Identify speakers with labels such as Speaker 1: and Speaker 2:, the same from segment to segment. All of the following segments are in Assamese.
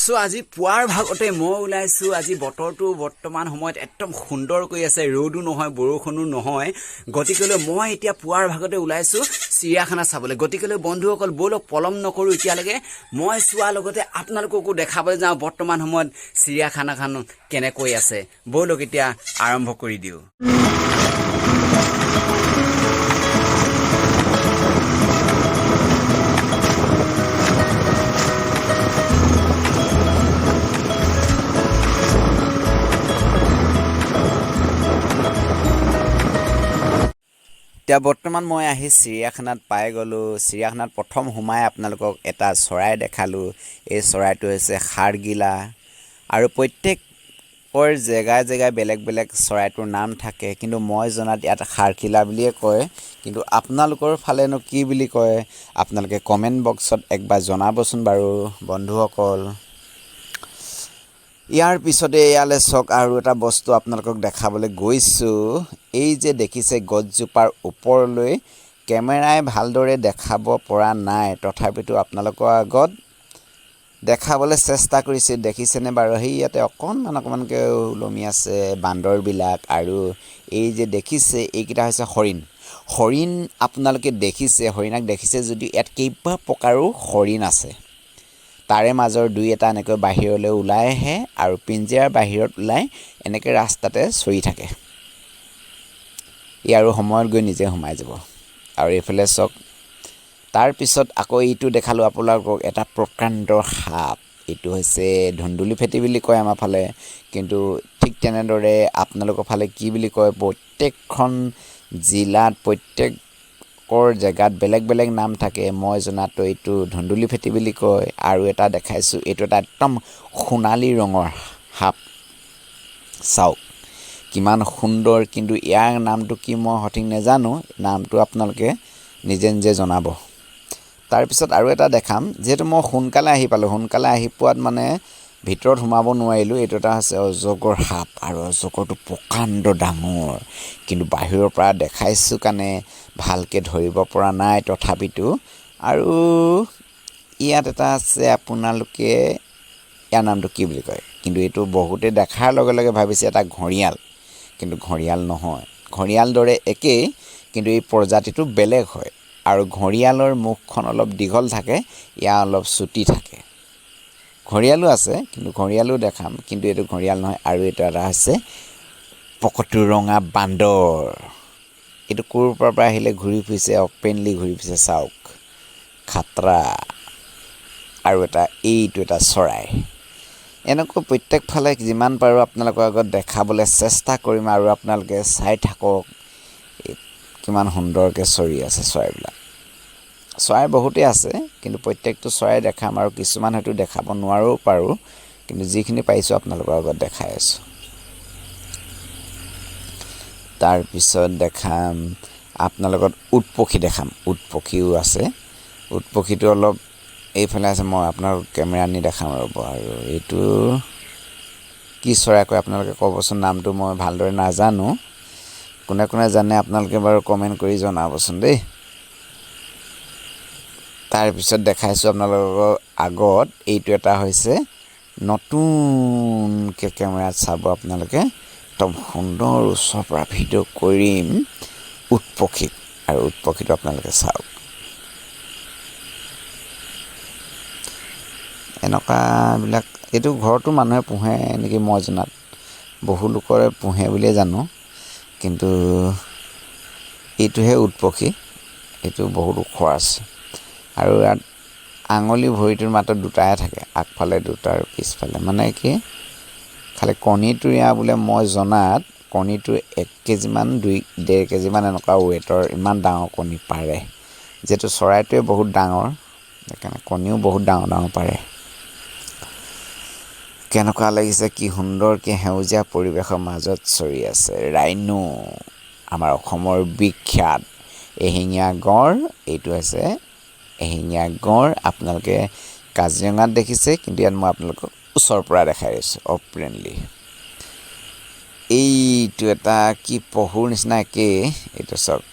Speaker 1: সো আজি পুৱাৰ ভাগতে মই ওলাইছো আজি বতৰটো বৰ্তমান সময়ত একদম সুন্দৰ কৰি আছে ৰ'দো নহয় বৰষুণো নহয় গতিকেলৈ মই এতিয়া পুৱাৰ ভাগতে ওলাইছো চিৰিয়াখানা চাবলৈ গতিকেলৈ বন্ধুসকল বলক পলম নকৰো এতিয়ালৈকে মই চোৱাৰ লগতে আপোনালোককো দেখাবলৈ যাওঁ বৰ্তমান সময়ত চিৰিয়াখানাখন কেনেকৈ আছে বলক এতিয়া আৰম্ভ কৰি দিও এতিয়া বৰ্তমান মই আহি চিৰিয়াখানাত পাই গ'লো চিৰিয়াখানাত প্ৰথম সোমাই আপোনালোকক এটা চৰাই দেখালোঁ এই চৰাইটো হৈছে খাৰগিলা আৰু প্ৰত্যেকৰ জেগাই বেলেগ বেলেগ চৰাইটোৰ নাম থাকে কিন্তু মই জনাত ইয়াত খাৰগিলা বুলিয়ে কয় কিন্তু আপোনালোকৰ ফালেনো কি বুলি কয় আপোনালোকে কমেণ্ট বক্সত একবাৰ জনাবচোন বাৰু বন্ধুসকল ইয়াৰ পিছতে ইয়ালে চক আৰু এটা বস্তু আপোনালোকক দেখাবলৈ গৈছোঁ এই যে দেখিছে গছজোপাৰ ওপৰলৈ কেমেৰাই ভালদৰে দেখাব পৰা নাই তথাপিতো আপোনালোকৰ আগত দেখাবলৈ চেষ্টা কৰিছে দেখিছেনে বাৰু সেই ইয়াতে অকণমানকৈ ওলমি আছে বান্দৰবিলাক আৰু এই যে দেখিছে এইকেইটা হৈছে হৰিণ আপোনালোকে দেখিছে হৰিণাক দেখিছে যদিও ইয়াত কেইবা প্ৰকাৰো হৰিণ আছে তাৰে মাজৰ দুই এটা এনেকৈ বাহিৰলৈ ওলাই আহে আৰু পিঞ্জিৰাৰ বাহিৰত ওলাই এনেকৈ ৰাস্তাতে চৰি থাকে ইয়াৰো সময়ত গৈ নিজে সোমাই যাব আৰু এইফালে চক তাৰ পিছত আকৌ এইটো দেখালোঁ আপোনালোকক এটা প্ৰকাণ্ড সাপ এইটো হৈছে ধুন্দুলি ফেটি বুলি কয় আমাৰ ফালে কিন্তু ঠিক তেনেদৰে আপোনালোকৰ ফালে কি বুলি কয় প্ৰত্যেকখন জিলাত প্ৰত্যেকৰ জেগাত বেলেগ বেলেগ নাম থাকে মই জনাতো এইটো ধুন্দুলি ফেটি বুলি কয় আৰু এটা দেখাইছোঁ এইটো এটা একদম সোণালী ৰঙৰ সাপ চাওক কিমান সুন্দৰ কিন্তু ইয়াৰ নামটো কি মই সঠিক নাজানো নামটো আপোনালোকে নিজে নিজে জনাব তাৰপিছত আৰু এটা দেখাম যেহেতু মই সোনকালে আহি পালোঁ সোনকালে আহি পোৱাত মানে ভিতৰত সোমাব নোৱাৰিলোঁ এইটো এটা হৈছে অজগৰ সাপ আৰু অজগৰটো প্ৰকাণ্ড ডাঙৰ কিন্তু বাহিৰৰ পৰা দেখাইছোঁ কাৰণে ভালকৈ ধৰিব পৰা নাই তথাপিতো আৰু ইয়াত এটা আছে আপোনালোকে ইয়াৰ নামটো কি বুলি কয় কিন্তু এইটো বহুতে দেখাৰ লগে লগে ভাবিছে এটা ঘঁৰিয়াল কিন্তু ঘঁৰিয়াল নহয় ঘঁৰিয়াল দৰে একেই কিন্তু এই প্ৰজাতিটো বেলেগ হয় আৰু ঘঁৰিয়ালৰ মুখখন অলপ দীঘল থাকে ইয়াৰ অলপ চুটি থাকে ঘঁৰিয়ালো আছে কিন্তু ঘঁৰিয়ালো দেখাম কিন্তু এইটো ঘঁৰিয়াল নহয় আৰু এইটো এটা হৈছে পকতুৰঙা বান্দৰ এইটো ক'ৰ পৰা আহিলে ঘূৰি ফুৰিছে অপেনলি ঘূৰি ফুৰিছে চাওক খাতৰা আৰু এইটো এটা চৰাই এনেকৈ প্ৰত্যেক ফালে যিমান পাৰোঁ আপোনালোকৰ আগত দেখাবলৈ চেষ্টা কৰিম আৰু আপোনালোকে চাই থাকক কিমান সুন্দৰকৈ চৰি আছে চৰাইবিলাক চৰাই বহুতেই আছে কিন্তু প্ৰত্যেকটো চৰাই দেখাম আৰু কিছুমান হয়তো দেখাব নোৱাৰোঁ পাৰোঁ কিন্তু যিখিনি পাৰিছোঁ আপোনালোকৰ আগত দেখাই আছোঁ তাৰপিছত দেখাম আপোনালোকক উট পক্ষী দেখাম উট পক্ষীও আছে উট পক্ষীটো অলপ এইফালে আছে মই আপোনালোকক কেমেৰা আনি দেখাম ৰ'ব আৰু এইটো কি চৰাই কয় আপোনালোকে ক'বচোন নামটো মই ভালদৰে নাজানো কোনে কোনে জানে আপোনালোকে বাৰু কমেণ্ট কৰি জনাবচোন দেই তাৰপিছত দেখাইছোঁ আপোনালোকৰ আগত এইটো এটা হৈছে নতুনকৈ কেমেৰাত চাব আপোনালোকে একদম সুন্দৰ ওচৰৰ পৰা ভিডিঅ' কৰিম উট পক্ষীক আৰু উট পক্ষীটো আপোনালোকে চাওক এনেকুৱাবিলাক এইটো ঘৰতো মানুহে পোহে নেকি মই জনাত বহু লোকৰে পোহে বুলিয়ে জানো কিন্তু এইটোহে উট পক্ষী এইটো বহুত ওখ আছে আৰু ইয়াত আঙুলি ভৰিটোৰ মাত্ৰ দুটাহে থাকে আগফালে দুটা আৰু পিছফালে মানে কি খালি কণীটো ইয়াৰ বোলে মই জনাত কণীটো 1 কেজিমান 2.5 কেজিমান এনেকুৱা ৱেটৰ ইমান ডাঙৰ কণী পাৰে যিহেতু চৰাইটোৱে বহুত ডাঙৰ সেইকাৰণে কণীও বহুত ডাঙৰ পাৰে কেনেকুৱা লাগিছে কি সুন্দৰকৈ সেউজীয়া পৰিৱেশৰ মাজত চৰি আছে ৰাইনো আমাৰ অসমৰ বিখ্যাত এশিঙীয়া গঁড় এইটো হৈছে এশিঙীয়া গঁড় আপোনালোকে কাজিৰঙাত দেখিছে কিন্তু ইয়াত মই আপোনালোকক ওচৰৰ পৰা দেখাই আছোঁ অপেনলি এইটো এটা কি পহুৰ নিচিনা একেই এইটো চাওক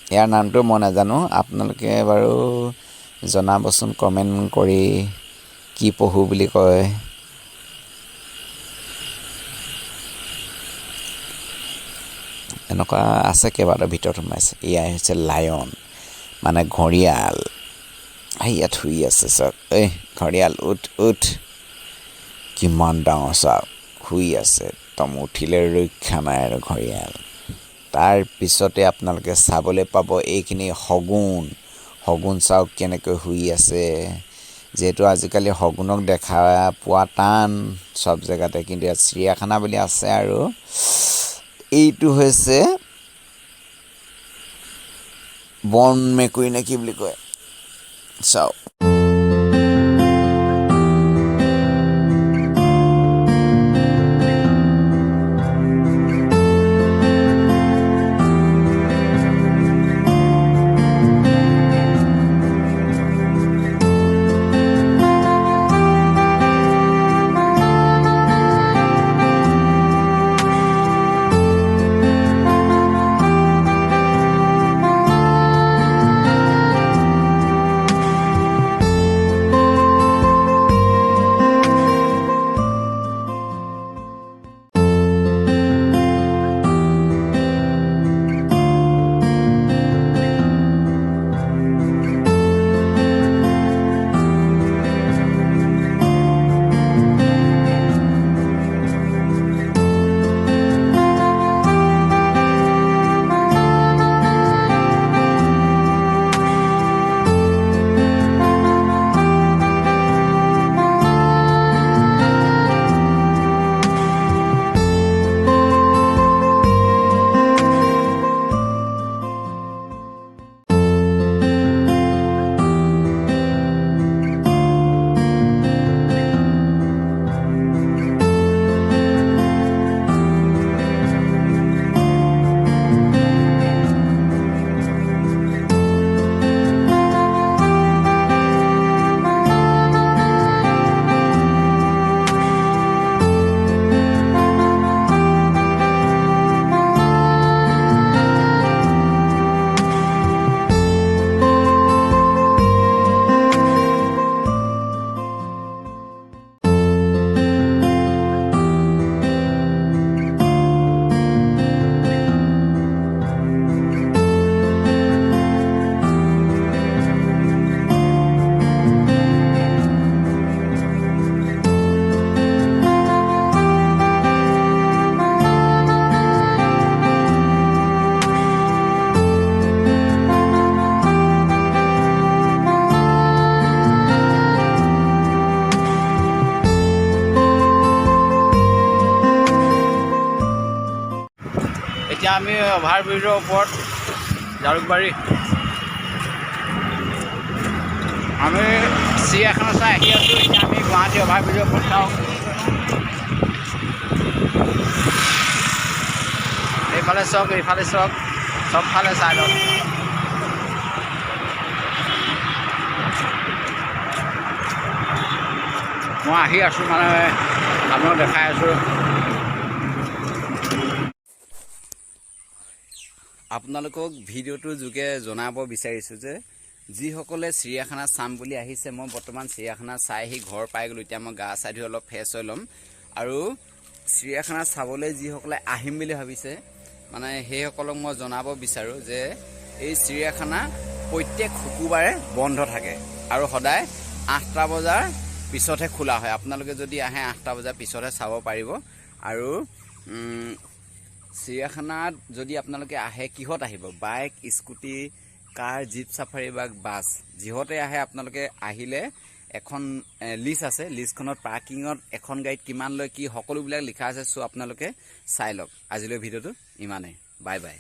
Speaker 1: ইয়াৰ নামটো মই নাজানো আপোনালোকে বাৰু জনাবচোন কমেণ্ট কৰি কি পহু বুলি কয় এনেকুৱা আছে কেইবাটাৰ ভিতৰত সোমাইছে। এয়াই হৈছে লায়ন মানে ঘঁৰিয়াল। ইয়াত শুই আছে চাওক, ঘঁৰিয়াল উঠ কিমান ডাঙৰ চাওক, শুই আছে একদম, উঠিলে ৰক্ষা নাই আৰু ঘঁৰিয়াল। তাৰ পিছতে আপোনালোকে চাবলৈ পাব এইখিনি শগুন চাওক কেনেকৈ শুই আছে। যিহেতু আজিকালি শগুনক দেখা পোৱা টান চব জেগাতে, কিন্তু ইয়াত চিৰিয়াখানা বুলি আছে। আৰু এইটো হৈছে বন মেকুৰী নে কি বুলি কয় চাওক।
Speaker 2: এতিয়া আমি অভাৰব্ৰিজৰ ওপৰত জালুকবাৰী, আমি চিৰিয়াখানা চাই আহি আছোঁ। এতিয়া আমি গুৱাহাটী অভাৰব্ৰিজৰ ওপৰত চাওঁ। এইফালে চাওক, এইফালে চাওক, চবফালে চাই লওক। মই আহি আছোঁ, মানে আপোনাক দেখাই আছোঁ। আপোনালোকক ভিডিঅ'টোৰ যোগে জনাব বিচাৰিছোঁ যে যিসকলে চিৰিয়াখানা চাম বুলি আহিছে, মই বৰ্তমান চিৰিয়াখানা চাই আহি ঘৰ পাই গ'লোঁ। এতিয়া মই গা চা ধুই অলপ ফ্ৰেছ হৈ ল'ম। আৰু চিৰিয়াখানা চাবলৈ যিসকলে আহিম বুলি ভাবিছে, মানে সেইসকলক মই জনাব বিচাৰোঁ যে এই চিৰিয়াখানা প্ৰত্যেক শুকুৰবাৰে বন্ধ থাকে আৰু সদায় 8টা বজাৰ পিছতহে খোলা হয়। আপোনালোকে যদি আহে 8টা বজাৰ পিছতহে চাব পাৰিব। আৰু চিৰিয়াখানাত যদি আপোনালোকে আহে, কিহত আহিব? বাইক, স্কুটি, কাৰ, জীপ চাফাৰী বা বাছ, যিহতে আহে আপোনালোকে আহিলে এখন লিষ্ট আছে। লিষ্টখনত পাৰ্কিঙত এখন গাড়ীত কিমান লয়, কি সকলোবিলাক লিখা আছে। চ' আপোনালোকে চাই লওক। আজিলৈ ভিডিঅ'টো ইমানেই। Bye bye.